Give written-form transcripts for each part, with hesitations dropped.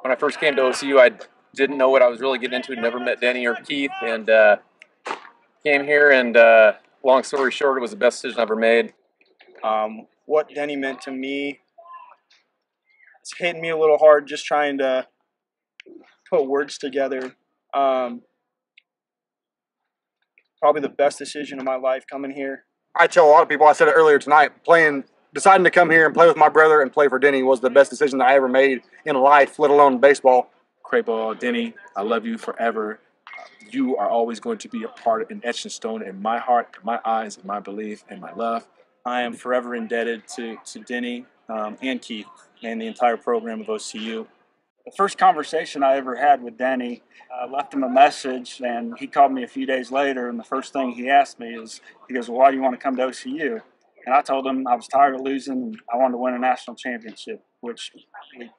when I first came to OCU, I didn't know what I was really getting into. Never met Denney or Keith, and came here. And long story short, it was the best decision I ever made. What Denney meant to me, it's hitting me a little hard just trying to put words together. Probably the best decision of my life coming here. I tell a lot of people, I said it earlier tonight, deciding to come here and play with my brother and play for Denney was the best decision that I ever made in life, let alone baseball. Crabaugh, Denney, I love you forever. You are always going to be a part and etched in stone in my heart, in my eyes, in my belief, and my love. I am forever indebted to Denney and Keith and the entire program of OCU. The first conversation I ever had with Denney, I left him a message, and he called me a few days later, and the first thing he asked me is, he goes, well, why do you want to come to OCU? And I told him I was tired of losing, and I wanted to win a national championship, which we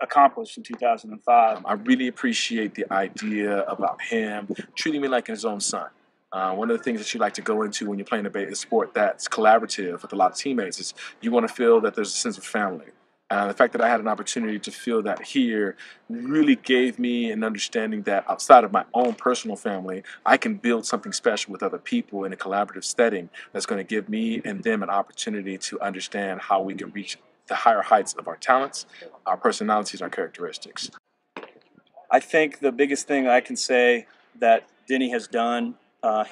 accomplished in 2005. I really appreciate the idea about him treating me like his own son. One of the things that you like to go into when you're playing a sport that's collaborative with a lot of teammates is you want to feel that there's a sense of family. The fact that I had an opportunity to feel that here really gave me an understanding that outside of my own personal family, I can build something special with other people in a collaborative setting that's going to give me and them an opportunity to understand how we can reach the higher heights of our talents, our personalities, our characteristics. I think the biggest thing I can say that Denney has done,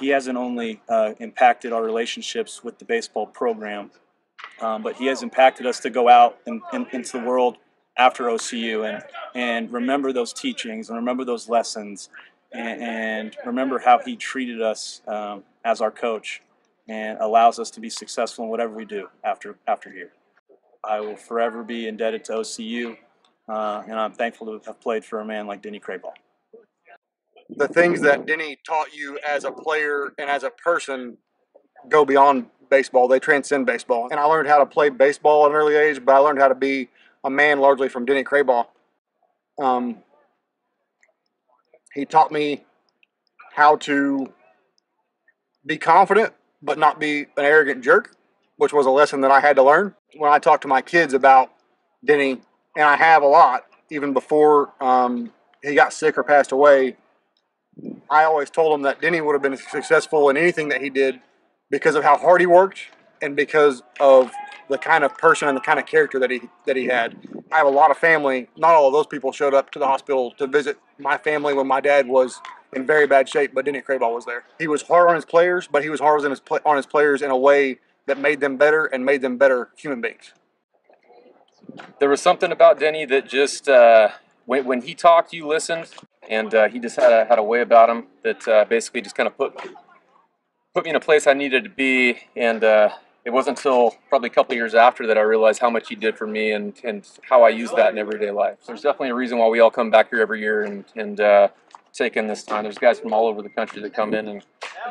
he hasn't only impacted our relationships with the baseball program, but he has impacted us to go out into the world after OCU and remember those teachings and remember those lessons and remember how he treated us as our coach and allows us to be successful in whatever we do after here. I will forever be indebted to OCU, and I'm thankful to have played for a man like Denney Crabaugh. The things that Denney taught you as a player and as a person go beyond baseball. They transcend baseball. And I learned how to play baseball at an early age, but I learned how to be a man largely from Denney Crabaugh. He taught me how to be confident, but not be an arrogant jerk, which was a lesson that I had to learn. When I talk to my kids about Denney, and I have a lot, even before he got sick or passed away, I always told them that Denney would have been successful in anything that he did because of how hard he worked and because of the kind of person and the kind of character that he had. I have a lot of family. Not all of those people showed up to the hospital to visit my family when my dad was in very bad shape, but Denney Crabaugh was there. He was hard on his players, but he was hard on his players in a way that made them better and made them better human beings. There was something about Denney that just when he talked, you listened, and he just had a way about him that basically just kind of put me in a place I needed to be. And it wasn't until probably a couple of years after that I realized how much he did for me and how I use that in everyday life. So there's definitely a reason why we all come back here every year and take in this time. There's guys from all over the country that come in, and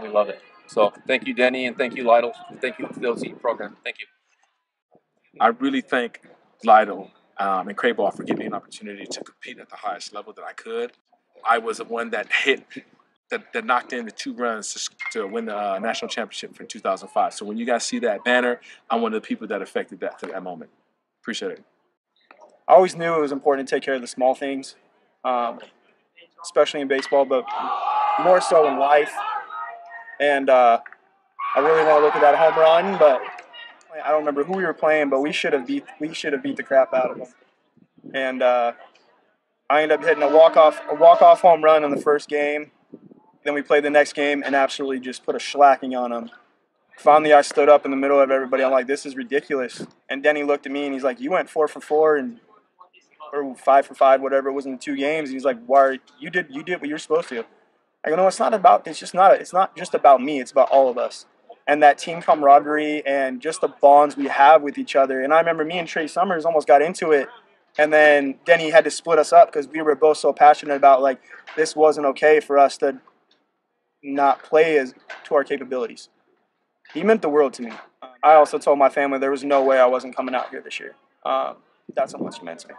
we love it. So thank you, Denney, and thank you, Lytle. Thank you to the OCU program. Thank you. I really thank Lytle and Crabaugh for giving me an opportunity to compete at the highest level that I could. I was the one that that knocked in the 2 runs to win the national championship for 2005. So when you guys see that banner, I'm one of the people that affected that moment. Appreciate it. I always knew it was important to take care of the small things, especially in baseball, but more so in life. And I really want to look at that home run, but I don't remember who we were playing, but we should have beat the crap out of them. And I ended up hitting a walk-off home run in the first game. Then we played the next game and absolutely just put a shellacking on them. Finally, I stood up in the middle of everybody. I'm like, this is ridiculous. And Denney looked at me and he's like, you went 4 for 4 or 5 for 5, whatever it was in the 2 games. And he's like, why you did what you're supposed to. I go, no, it's not just about me. It's about all of us. And that team camaraderie and just the bonds we have with each other. And I remember me and Trey Summers almost got into it. And then Denney had to split us up because we were both so passionate about, like, this wasn't okay for us to not play as to our capabilities. He meant the world to me. I also told my family there was no way I wasn't coming out here this year. That's how much he meant to me.